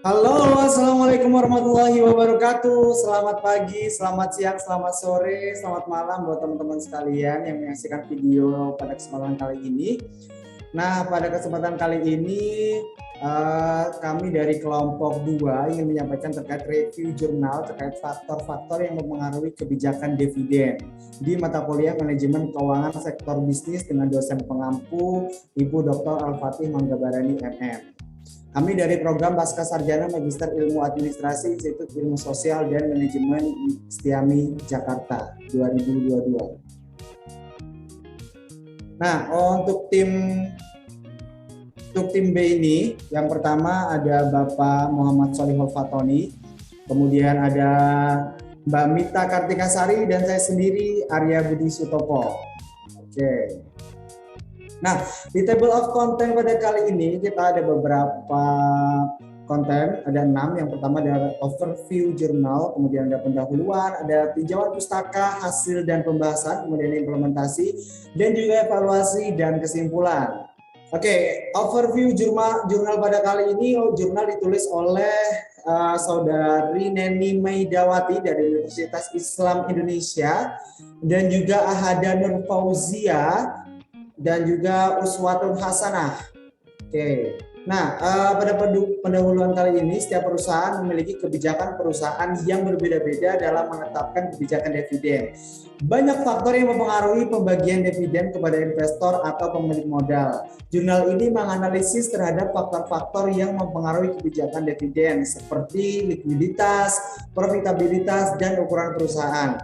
Halo, Assalamualaikum warahmatullahi wabarakatuh. Selamat pagi, selamat siang, selamat sore, selamat malam buat teman-teman sekalian yang menyaksikan video pada kesempatan kali ini. Nah, pada kesempatan kali ini kami dari kelompok 2 ingin menyampaikan terkait review jurnal terkait faktor-faktor yang mempengaruhi kebijakan dividen di mata kuliah manajemen keuangan sektor bisnis dengan dosen pengampu Ibu Dr. Al-Fatih Manggabarani MM. Kami dari program Pasca Sarjana Magister Ilmu Administrasi Institut Ilmu Sosial dan Manajemen Setiami Jakarta 2022. Nah, untuk tim B ini, yang pertama ada Bapak Muhammad Solihul Fatoni, kemudian ada Mbak Mita Kartikasari dan saya sendiri Arya Budi Sutopo. Oke. Nah, di table of content pada kali ini kita ada beberapa konten, ada 6. Yang pertama ada overview jurnal, kemudian ada pendahuluan, ada tinjauan pustaka, hasil dan pembahasan, kemudian implementasi, dan juga evaluasi dan kesimpulan. Oke, overview jurnal pada kali ini, jurnal ditulis oleh Saudari Neni Maidawati dari Universitas Islam Indonesia, dan juga Ahada Nur Fauzia, dan juga Uswatun Hasanah. Oke. Nah, pada pendahuluan kali ini, setiap perusahaan memiliki kebijakan perusahaan yang berbeda-beda dalam menetapkan kebijakan dividen. Banyak faktor yang mempengaruhi pembagian dividen kepada investor atau pemilik modal. Jurnal ini menganalisis terhadap faktor-faktor yang mempengaruhi kebijakan dividen seperti likuiditas, profitabilitas, dan ukuran perusahaan.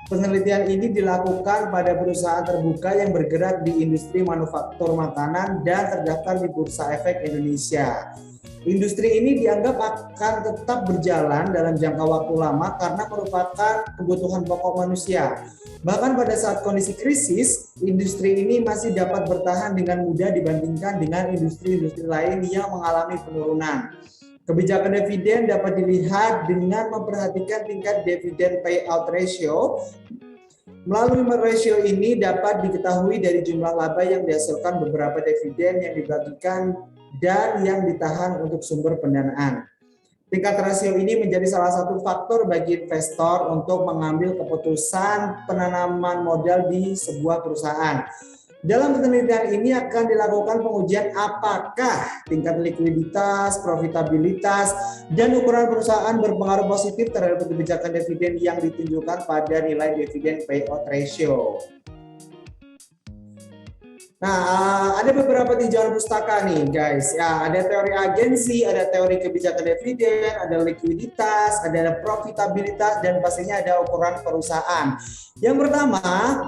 Penelitian ini dilakukan pada perusahaan terbuka yang bergerak di industri manufaktur makanan dan terdaftar di Bursa Efek Indonesia. Industri ini dianggap akan tetap berjalan dalam jangka waktu lama karena merupakan kebutuhan pokok manusia. Bahkan pada saat kondisi krisis, industri ini masih dapat bertahan dengan mudah dibandingkan dengan industri-industri lain yang mengalami penurunan. Kebijakan dividen dapat dilihat dengan memperhatikan tingkat dividen payout ratio. Melalui ratio ini dapat diketahui dari jumlah laba yang dihasilkan beberapa dividen yang dibagikan dan yang ditahan untuk sumber pendanaan. Tingkat rasio ini menjadi salah satu faktor bagi investor untuk mengambil keputusan penanaman modal di sebuah perusahaan. Dalam penelitian ini akan dilakukan pengujian apakah tingkat likuiditas, profitabilitas, dan ukuran perusahaan berpengaruh positif terhadap kebijakan dividen yang ditunjukkan pada nilai dividen payout ratio. Nah, ada beberapa tinjauan pustaka nih guys. Ya, ada teori agensi, ada teori kebijakan dividen, ada likuiditas, ada profitabilitas, dan pastinya ada ukuran perusahaan. Yang pertama,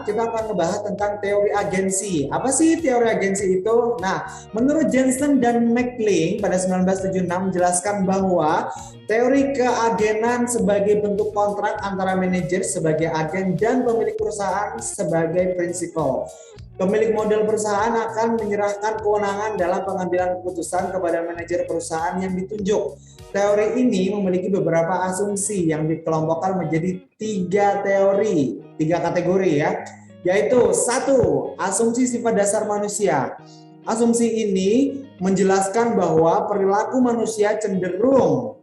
kita akan membahas tentang teori agensi. Apa sih teori agensi itu? Nah, menurut Jensen dan McLean pada 1976 menjelaskan bahwa teori keagenan sebagai bentuk kontrak antara manajer sebagai agen dan pemilik perusahaan sebagai prinsipal. Pemilik modal perusahaan akan menyerahkan kewenangan dalam pengambilan keputusan kepada manajer perusahaan yang ditunjuk. Teori ini memiliki beberapa asumsi yang dikelompokkan menjadi 3 kategori ya, yaitu 1. Asumsi sifat dasar manusia. Asumsi ini menjelaskan bahwa perilaku manusia cenderung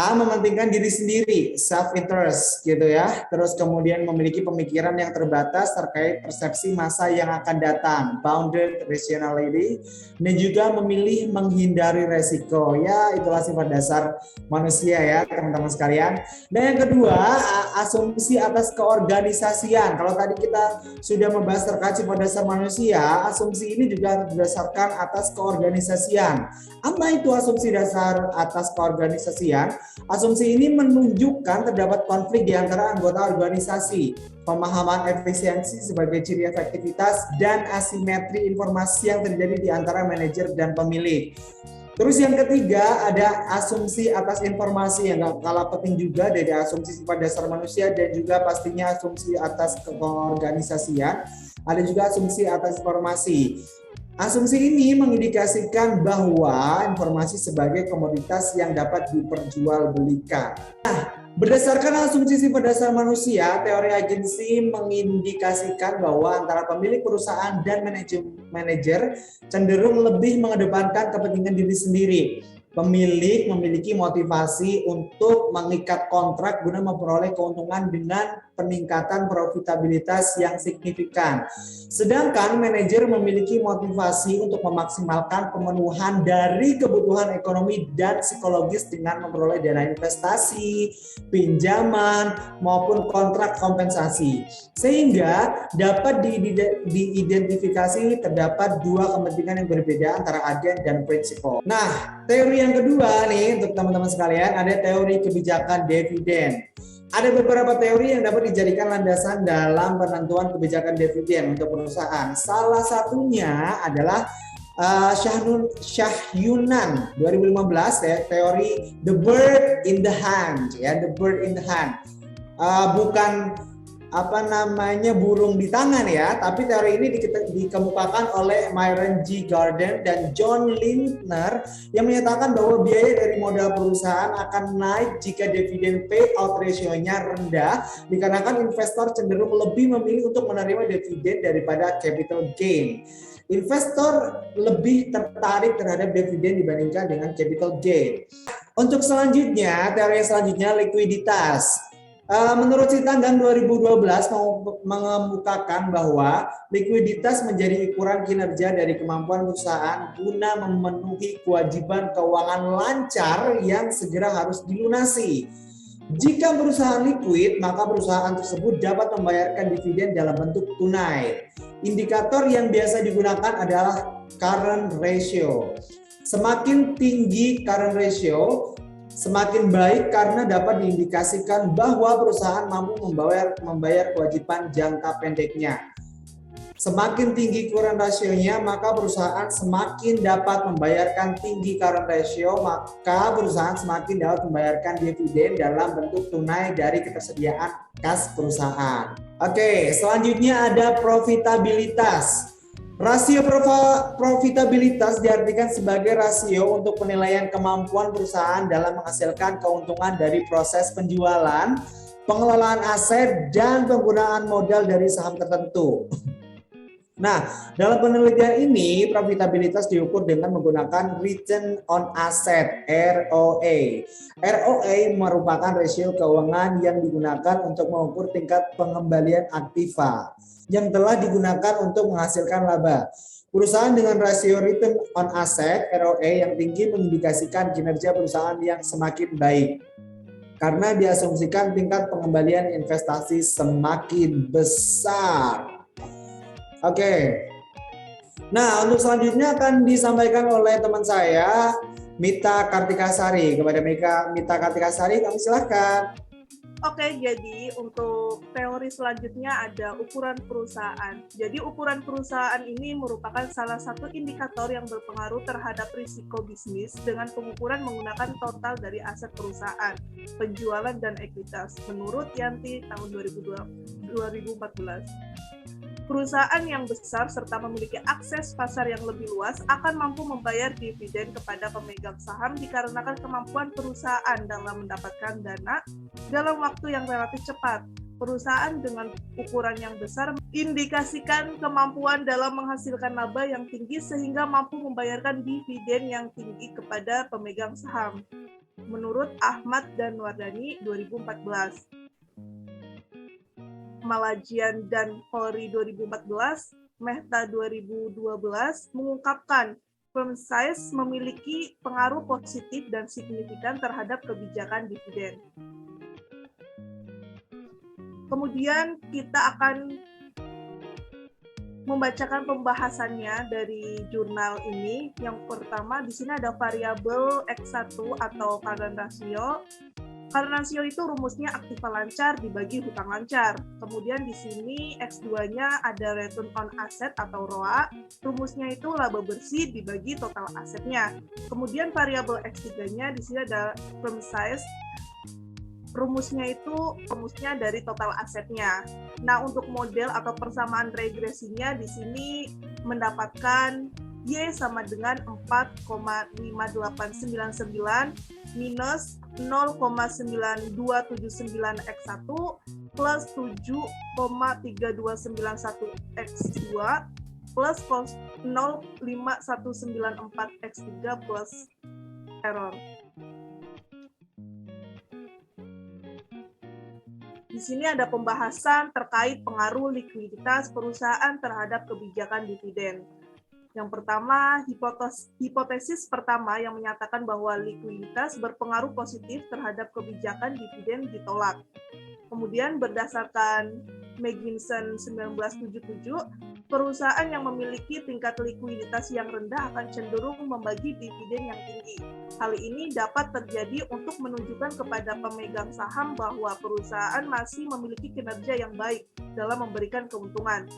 mementingkan diri sendiri, self-interest gitu ya. Terus kemudian memiliki pemikiran yang terbatas terkait persepsi masa yang akan datang, bounded rationality, dan juga memilih menghindari resiko. Ya, itulah sifat dasar manusia ya teman-teman sekalian. Dan yang kedua, asumsi atas keorganisasian. Kalau tadi kita sudah membahas terkait sifat dasar manusia, asumsi ini juga berdasarkan atas keorganisasian. Apa itu asumsi dasar atas keorganisasian? Asumsi ini menunjukkan terdapat konflik di antara anggota organisasi, pemahaman efisiensi sebagai ciri efektivitas, dan asimetri informasi yang terjadi di antara manajer dan pemilik. Terus yang ketiga ada asumsi atas informasi yang gak kalah penting juga dari asumsi sifat dasar manusia dan juga pastinya asumsi atas keorganisasian. Ada juga asumsi atas informasi. Asumsi ini mengindikasikan bahwa informasi sebagai komoditas yang dapat diperjualbelikan. Nah, berdasarkan asumsi sifat dasar manusia, teori agensi mengindikasikan bahwa antara pemilik perusahaan dan manajer cenderung lebih mengedepankan kepentingan diri sendiri. pemilik memiliki motivasi untuk mengikat kontrak guna memperoleh keuntungan dengan peningkatan profitabilitas yang signifikan. Sedangkan manajer memiliki motivasi untuk memaksimalkan pemenuhan dari kebutuhan ekonomi dan psikologis dengan memperoleh dana investasi, pinjaman, maupun kontrak kompensasi. Sehingga dapat diidentifikasi terdapat dua kepentingan yang berbeda antara agen dan prinsipal. Nah, teori yang kedua nih untuk teman-teman sekalian ada teori kebijakan dividen. Ada beberapa teori yang dapat dijadikan landasan dalam penentuan kebijakan dividen untuk perusahaan. Salah satunya adalah Syah-Yunan 2015 ya, teori the bird in the hand ya, the bird in the hand. Bukan burung di tangan ya, tapi teori ini dikemukakan oleh Myron G. Garden dan John Lindner yang menyatakan bahwa biaya dari modal perusahaan akan naik jika dividen payout ratio-nya rendah dikarenakan investor cenderung lebih memilih untuk menerima dividen daripada capital gain. Investor lebih tertarik terhadap dividen dibandingkan dengan capital gain. Untuk selanjutnya, teori selanjutnya likuiditas. Menurut Sitanggang 2012 mengemukakan bahwa likuiditas menjadi ukuran kinerja dari kemampuan perusahaan guna memenuhi kewajiban keuangan lancar yang segera harus dilunasi. Jika perusahaan liquid, maka perusahaan tersebut dapat membayarkan dividen dalam bentuk tunai. Indikator yang biasa digunakan adalah current ratio. Semakin tinggi current ratio, semakin baik karena dapat diindikasikan bahwa perusahaan mampu membayar kewajiban jangka pendeknya. Semakin tinggi current ratio-nya, maka perusahaan semakin dapat membayarkan tinggi current ratio, maka perusahaan semakin dapat membayarkan dividen dalam bentuk tunai dari ketersediaan kas perusahaan. Oke, selanjutnya ada profitabilitas. Rasio profitabilitas diartikan sebagai rasio untuk penilaian kemampuan perusahaan dalam menghasilkan keuntungan dari proses penjualan, pengelolaan aset, dan penggunaan modal dari saham tertentu. Nah, dalam penelitian ini, profitabilitas diukur dengan menggunakan Return on Asset (ROA). ROA merupakan rasio keuangan yang digunakan untuk mengukur tingkat pengembalian aktiva yang telah digunakan untuk menghasilkan laba. Perusahaan dengan rasio Return on Asset (ROA) yang tinggi mengindikasikan kinerja perusahaan yang semakin baik karena diasumsikan tingkat pengembalian investasi semakin besar. Oke. Nah, untuk selanjutnya akan disampaikan oleh teman saya, Mita Kartikasari. Kepada Mita Kartikasari, kami silakan. Oke, jadi untuk teori selanjutnya ada ukuran perusahaan. Jadi ukuran perusahaan ini merupakan salah satu indikator yang berpengaruh terhadap risiko bisnis dengan pengukuran menggunakan total dari aset perusahaan, penjualan dan ekuitas, menurut Yanti tahun 2014. Perusahaan yang besar serta memiliki akses pasar yang lebih luas akan mampu membayar dividen kepada pemegang saham dikarenakan kemampuan perusahaan dalam mendapatkan dana dalam waktu yang relatif cepat. Perusahaan dengan ukuran yang besar indikasikan kemampuan dalam menghasilkan laba yang tinggi sehingga mampu membayarkan dividen yang tinggi kepada pemegang saham. Menurut Ahmad dan Wardani 2014. Malajian dan Polri 2014, Mehta 2012 mengungkapkan firm size memiliki pengaruh positif dan signifikan terhadap kebijakan dividen. Kemudian kita akan membacakan pembahasannya dari jurnal ini. Yang pertama di sini ada variabel X1 atau current ratio. Current ratio itu rumusnya aktiva lancar dibagi hutang lancar. Kemudian di sini X2-nya ada return on asset atau ROA. Rumusnya itu laba bersih dibagi total asetnya. Kemudian variabel X3-nya di sini ada firm size. Rumusnya dari total asetnya. Nah, untuk model atau persamaan regresinya di sini mendapatkan Y sama dengan 4,5899 minus 0,9279 X1 plus 7,3291 X2 plus 0,5194 X3 plus error. Di sini ada pembahasan terkait pengaruh likuiditas perusahaan terhadap kebijakan dividen. Yang pertama, hipotesis pertama yang menyatakan bahwa likuiditas berpengaruh positif terhadap kebijakan dividen ditolak. Kemudian berdasarkan Magnuson 1977, perusahaan yang memiliki tingkat likuiditas yang rendah akan cenderung membagi dividen yang tinggi. Hal ini dapat terjadi untuk menunjukkan kepada pemegang saham bahwa perusahaan masih memiliki kinerja yang baik dalam memberikan keuntungan.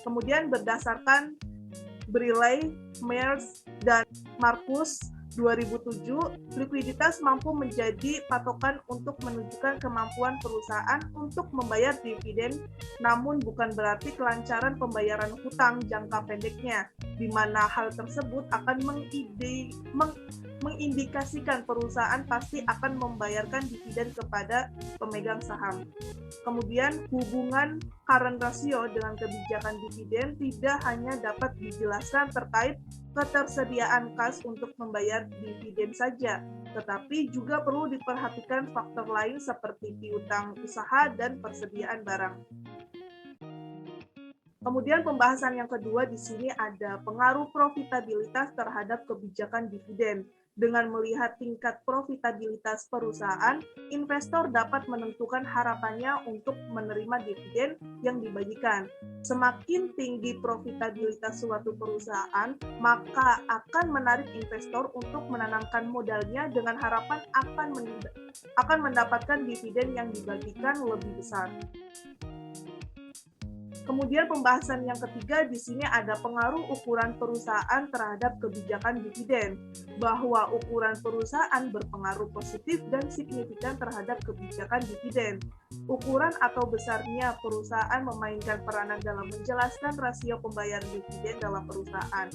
Kemudian berdasarkan Briley, Mears, dan Marcus 2007, likuiditas mampu menjadi patokan untuk menunjukkan kemampuan perusahaan untuk membayar dividen, namun bukan berarti kelancaran pembayaran hutang jangka pendeknya, di mana hal tersebut akan mengindikasikan perusahaan pasti akan membayarkan dividen kepada pemegang saham. Kemudian, hubungan current ratio dengan kebijakan dividen tidak hanya dapat dijelaskan terkait ketersediaan kas untuk membayar dividen saja, tetapi juga perlu diperhatikan faktor lain seperti piutang usaha dan persediaan barang. Kemudian pembahasan yang kedua di sini ada pengaruh profitabilitas terhadap kebijakan dividen. Dengan melihat tingkat profitabilitas perusahaan, investor dapat menentukan harapannya untuk menerima dividen yang dibagikan. Semakin tinggi profitabilitas suatu perusahaan, maka akan menarik investor untuk menanamkan modalnya dengan harapan akan mendapatkan dividen yang dibagikan lebih besar. Kemudian pembahasan yang ketiga di sini ada pengaruh ukuran perusahaan terhadap kebijakan dividen, bahwa ukuran perusahaan berpengaruh positif dan signifikan terhadap kebijakan dividen. Ukuran atau besarnya perusahaan memainkan peranan dalam menjelaskan rasio pembayaran dividen dalam perusahaan.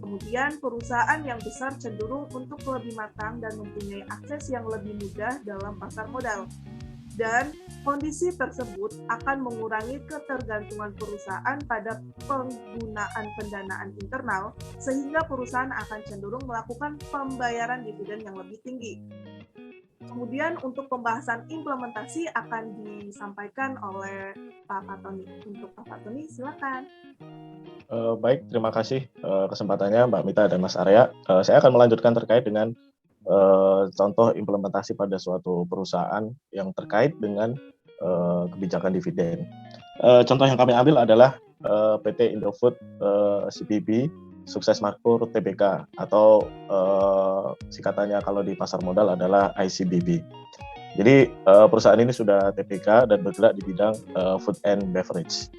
Kemudian perusahaan yang besar cenderung untuk lebih matang dan mempunyai akses yang lebih mudah dalam pasar modal. Dan kondisi tersebut akan mengurangi ketergantungan perusahaan pada penggunaan pendanaan internal, sehingga perusahaan akan cenderung melakukan pembayaran dividen yang lebih tinggi. Kemudian untuk pembahasan implementasi akan disampaikan oleh Pak Fatoni. Untuk Pak Fatoni, silakan. Baik, terima kasih kesempatannya Mbak Mita dan Mas Arya. Saya akan melanjutkan terkait dengan contoh implementasi pada suatu perusahaan yang terkait dengan kebijakan dividen. Contoh yang kami ambil adalah PT Indofood CPB Sukses Makmur Tbk atau singkatannya kalau di pasar modal adalah ICBP. Jadi perusahaan ini sudah TBK dan bergerak di bidang food and beverage.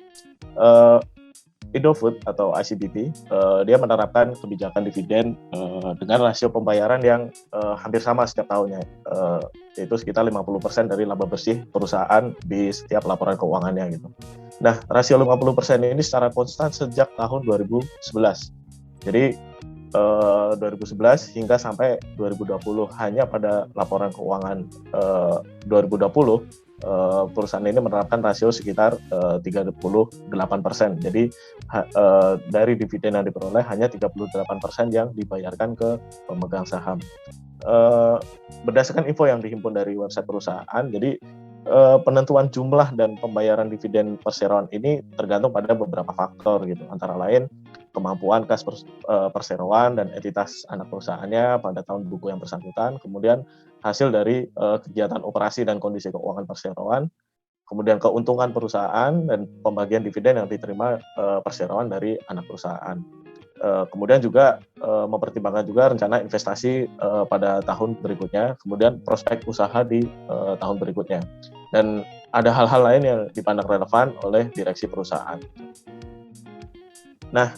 Indofood atau ICBP, dia menerapkan kebijakan dividen dengan rasio pembayaran yang hampir sama setiap tahunnya, yaitu sekitar 50% dari laba bersih perusahaan di setiap laporan keuangannya gitu. Nah, rasio 50% ini secara konstan sejak tahun 2011. Jadi 2011 hingga sampai 2020, hanya pada laporan keuangan 2020 perusahaan ini menerapkan rasio sekitar 38%. Jadi dari dividen yang diperoleh hanya 38% yang dibayarkan ke pemegang saham. Berdasarkan info yang dihimpun dari website perusahaan, jadi penentuan jumlah dan pembayaran dividen perseroan ini tergantung pada beberapa faktor gitu, antara lain kemampuan kas perseroan dan entitas anak perusahaannya pada tahun buku yang bersangkutan, kemudian hasil dari kegiatan operasi dan kondisi keuangan perseroan, kemudian keuntungan perusahaan dan pembagian dividen yang diterima perseroan dari anak perusahaan. Kemudian juga mempertimbangkan juga rencana investasi pada tahun berikutnya, kemudian prospek usaha di tahun berikutnya. Dan ada hal-hal lain yang dipandang relevan oleh direksi perusahaan. Nah,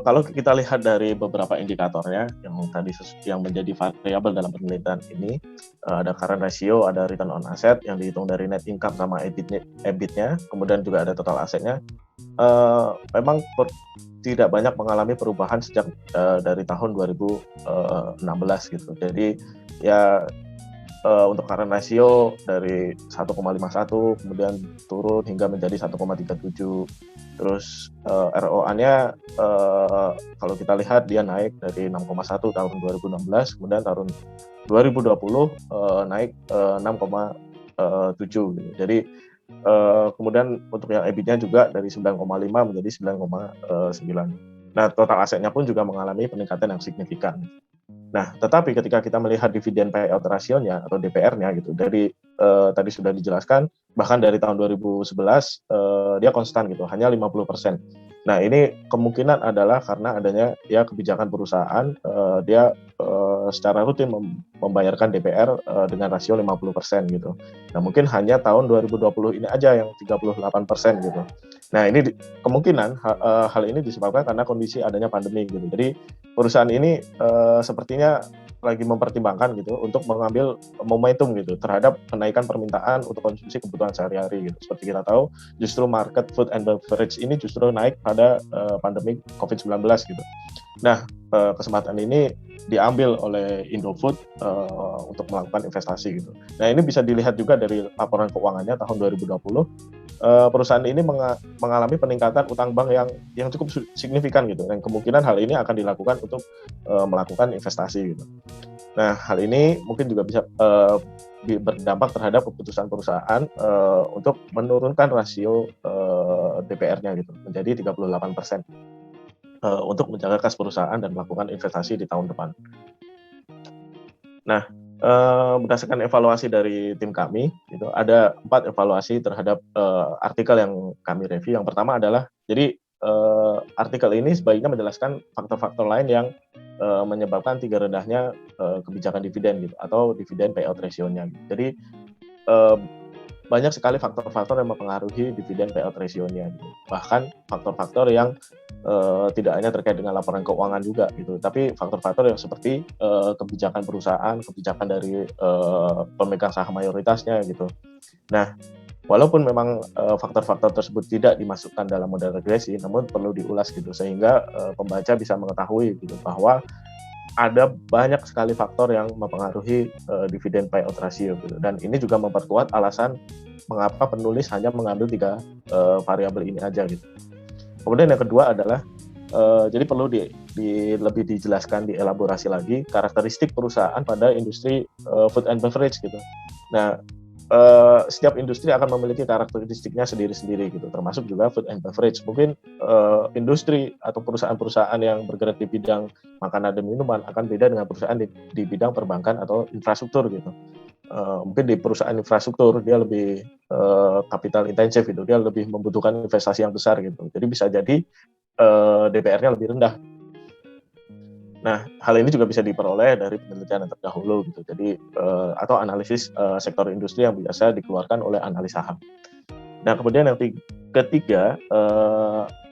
kalau kita lihat dari beberapa indikatornya yang menjadi variabel dalam penelitian ini, ada current ratio, ada return on asset yang dihitung dari net income sama EBIT-nya, kemudian juga ada total asetnya. Memang tidak banyak mengalami perubahan sejak dari tahun 2016 gitu. Jadi ya untuk current ratio dari 1,51 kemudian turun hingga menjadi 1,37. Terus ROA-nya kalau kita lihat dia naik dari 6,1 tahun 2016, kemudian tahun 2020 naik 6,7 gitu. Jadi kemudian untuk yang EBIT-nya juga dari 9,5 menjadi 9,9. Nah, total asetnya pun juga mengalami peningkatan yang signifikan. Nah, tetapi ketika kita melihat dividen payout ratio-nya atau DPR-nya gitu, dari tadi sudah dijelaskan, bahkan dari tahun 2011 dia konstan gitu, hanya 50%. Nah, ini kemungkinan adalah karena adanya ya kebijakan perusahaan, dia secara rutin membayarkan DPR dengan rasio 50% gitu. Nah, mungkin hanya tahun 2020 ini aja yang 38% gitu. Nah, ini kemungkinan hal ini disebabkan karena kondisi adanya pandemi gitu. Jadi perusahaan ini sepertinya lagi mempertimbangkan gitu untuk mengambil momentum gitu terhadap kenaikan permintaan untuk konsumsi kebutuhan sehari-hari gitu. Seperti kita tahu, justru market food and beverage ini justru naik pada pandemi COVID-19 gitu. Nah, kesempatan ini diambil oleh Indofood untuk melakukan investasi gitu. Nah, ini bisa dilihat juga dari laporan keuangannya tahun 2020. Perusahaan ini mengalami peningkatan utang bank yang cukup signifikan gitu, dan kemungkinan hal ini akan dilakukan untuk melakukan investasi gitu. Nah, hal ini mungkin juga bisa berdampak terhadap keputusan perusahaan untuk menurunkan rasio DPR-nya gitu menjadi 38% untuk menjaga kas perusahaan dan melakukan investasi di tahun depan. Nah, berdasarkan evaluasi dari tim kami, itu ada 4 evaluasi terhadap artikel yang kami review. Yang pertama adalah, jadi artikel ini sebaiknya menjelaskan faktor-faktor lain yang menyebabkan tinggi rendahnya kebijakan dividen gitu, atau dividen payout ratio-nya. Jadi banyak sekali faktor-faktor yang mempengaruhi dividen payout ratio-nya gitu. Bahkan faktor-faktor yang tidak hanya terkait dengan laporan keuangan juga gitu, tapi faktor-faktor yang seperti kebijakan perusahaan, kebijakan dari pemegang saham mayoritasnya gitu. Nah, walaupun memang faktor-faktor tersebut tidak dimasukkan dalam model regresi, namun perlu diulas gitu sehingga pembaca bisa mengetahui gitu bahwa ada banyak sekali faktor yang mempengaruhi dividen payout ratio gitu. Dan ini juga memperkuat alasan mengapa penulis hanya mengambil 3 variabel ini aja gitu. Kemudian yang kedua adalah jadi perlu lebih dijelaskan, dielaborasi lagi karakteristik perusahaan pada industri food and beverage gitu. Nah, setiap industri akan memiliki karakteristiknya sendiri-sendiri gitu, termasuk juga food and beverage. Mungkin industri atau perusahaan-perusahaan yang bergerak di bidang makanan dan minuman akan beda dengan perusahaan di bidang perbankan atau infrastruktur gitu. Mungkin di perusahaan infrastruktur dia lebih capital intensif gitu, dia lebih membutuhkan investasi yang besar gitu. Jadi bisa jadi DPR-nya lebih rendah. Nah, hal ini juga bisa diperoleh dari penelitian yang terdahulu gitu. Jadi atau analisis sektor industri yang biasa dikeluarkan oleh analis saham. Nah, kemudian yang ketiga,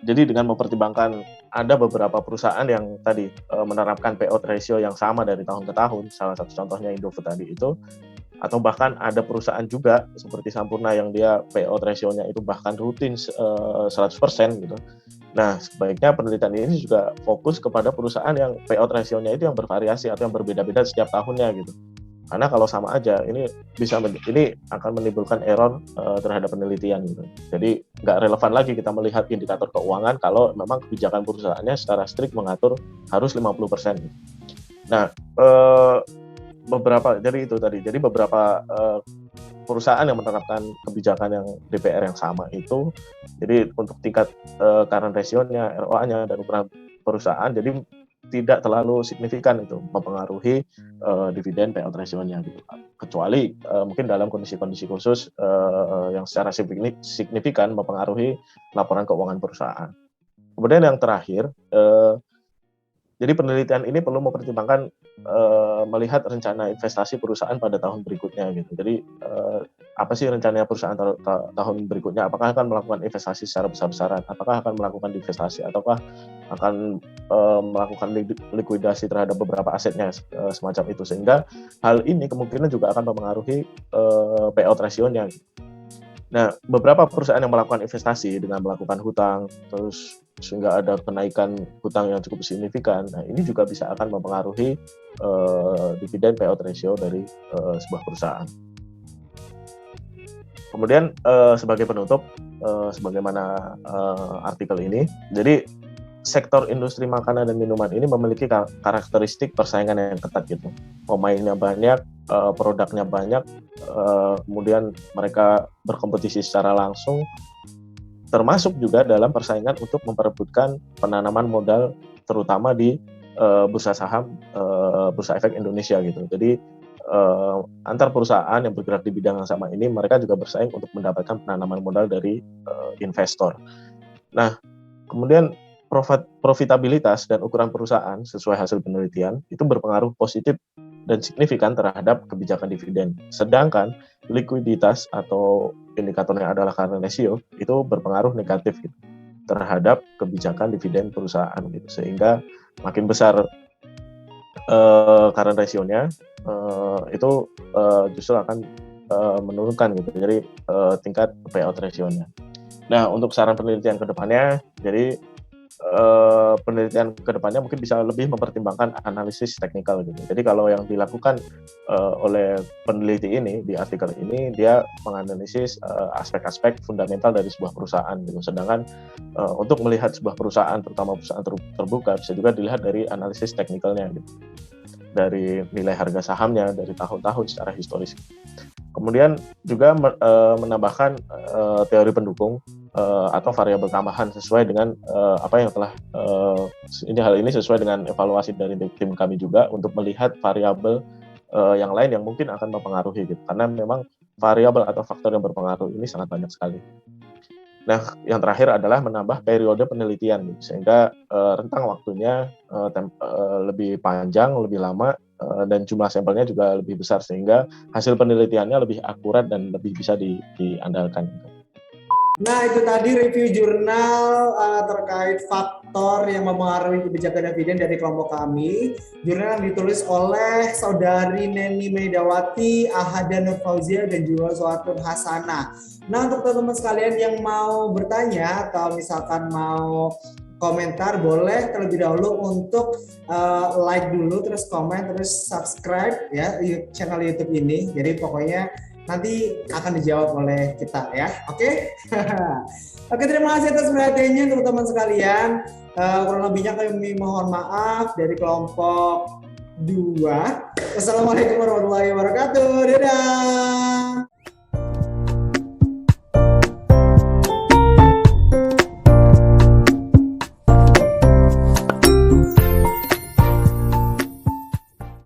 jadi dengan mempertimbangkan ada beberapa perusahaan yang tadi menerapkan payout ratio yang sama dari tahun ke tahun, salah satu contohnya Indofood tadi itu, atau bahkan ada perusahaan juga seperti Sampurna yang dia payout ratio-nya itu bahkan rutin 100% gitu. Nah, sebaiknya penelitian ini juga fokus kepada perusahaan yang payout ratio-nya itu yang bervariasi atau yang berbeda-beda setiap tahunnya gitu. Karena kalau sama aja, ini akan menimbulkan error terhadap penelitian gitu. Jadi nggak relevan lagi kita melihat indikator keuangan kalau memang kebijakan perusahaannya secara strict mengatur harus 50%. Gitu. Nah, beberapa perusahaan yang menerapkan kebijakan yang DPR yang sama itu, jadi untuk tingkat current ratio-nya, ROA-nya dan ukuran perusahaan jadi tidak terlalu signifikan itu mempengaruhi dividen payout ratio-nya gitu. Kecuali mungkin dalam kondisi-kondisi khusus yang secara signifikan mempengaruhi laporan keuangan perusahaan. Kemudian yang terakhir, jadi penelitian ini perlu mempertimbangkan melihat rencana investasi perusahaan pada tahun berikutnya gitu. Jadi apa sih rencana perusahaan tahun berikutnya? Apakah akan melakukan investasi secara besar-besaran? Apakah akan melakukan divestasi? Ataukah akan melakukan likuidasi terhadap beberapa asetnya semacam itu? Sehingga hal ini kemungkinan juga akan mempengaruhi payout ratio-nya. Nah, beberapa perusahaan yang melakukan investasi dengan melakukan hutang, terus sehingga ada kenaikan hutang yang cukup signifikan, nah ini juga bisa akan mempengaruhi dividen payout ratio dari sebuah perusahaan. Kemudian sebagai penutup, sebagaimana artikel ini, jadi sektor industri makanan dan minuman ini memiliki karakteristik persaingan yang ketat gitu. Pemainnya banyak, produknya banyak, kemudian mereka berkompetisi secara langsung, termasuk juga dalam persaingan untuk memperebutkan penanaman modal, terutama di bursa saham, bursa efek Indonesia gitu. Jadi antar perusahaan yang bergerak di bidang yang sama ini, mereka juga bersaing untuk mendapatkan penanaman modal dari investor. Nah, kemudian profitabilitas dan ukuran perusahaan sesuai hasil penelitian itu berpengaruh positif dan signifikan terhadap kebijakan dividen. Sedangkan likuiditas atau indikatornya adalah current ratio itu berpengaruh negatif gitu, terhadap kebijakan dividen perusahaan gitu. Sehingga makin besar current ratio-nya itu justru akan menurunkan gitu. Jadi tingkat payout ratio-nya. Nah, untuk saran penelitian ke depannya, jadi penelitian kedepannya mungkin bisa lebih mempertimbangkan analisis teknikal gitu. Jadi kalau yang dilakukan oleh peneliti ini di artikel ini, dia menganalisis aspek-aspek fundamental dari sebuah perusahaan gitu. Sedangkan untuk melihat sebuah perusahaan, terutama perusahaan terbuka, bisa juga dilihat dari analisis teknikalnya gitu, dari nilai harga sahamnya dari tahun-tahun secara historis. Kemudian juga menambahkan teori pendukung atau variabel tambahan sesuai dengan apa yang telah hal ini sesuai dengan evaluasi dari tim kami juga untuk melihat variabel yang lain yang mungkin akan mempengaruhi gitu. Karena memang variabel atau faktor yang berpengaruh ini sangat banyak sekali. Nah, yang terakhir adalah menambah periode penelitian gitu, sehingga rentang waktunya lebih panjang, lebih lama, dan jumlah sampelnya juga lebih besar sehingga hasil penelitiannya lebih akurat dan lebih bisa diandalkan. Nah, itu tadi review jurnal terkait faktor yang mempengaruhi kebijakan dividen dari kelompok kami. Jurnal yang ditulis oleh saudari Neni Medawati, Ahada Nur Fauzia, dan juga Suatun Hasanah. Nah, untuk teman-teman sekalian yang mau bertanya atau misalkan mau komentar, boleh terlebih dahulu untuk like dulu, terus komen, terus subscribe ya channel YouTube ini. Jadi pokoknya nanti akan dijawab oleh kita ya. Oke? Oke, terima kasih atas perhatiannya teman-teman sekalian. Kurang lebihnya kami mohon maaf dari kelompok 2. Wassalamualaikum warahmatullahi wabarakatuh. Dadah.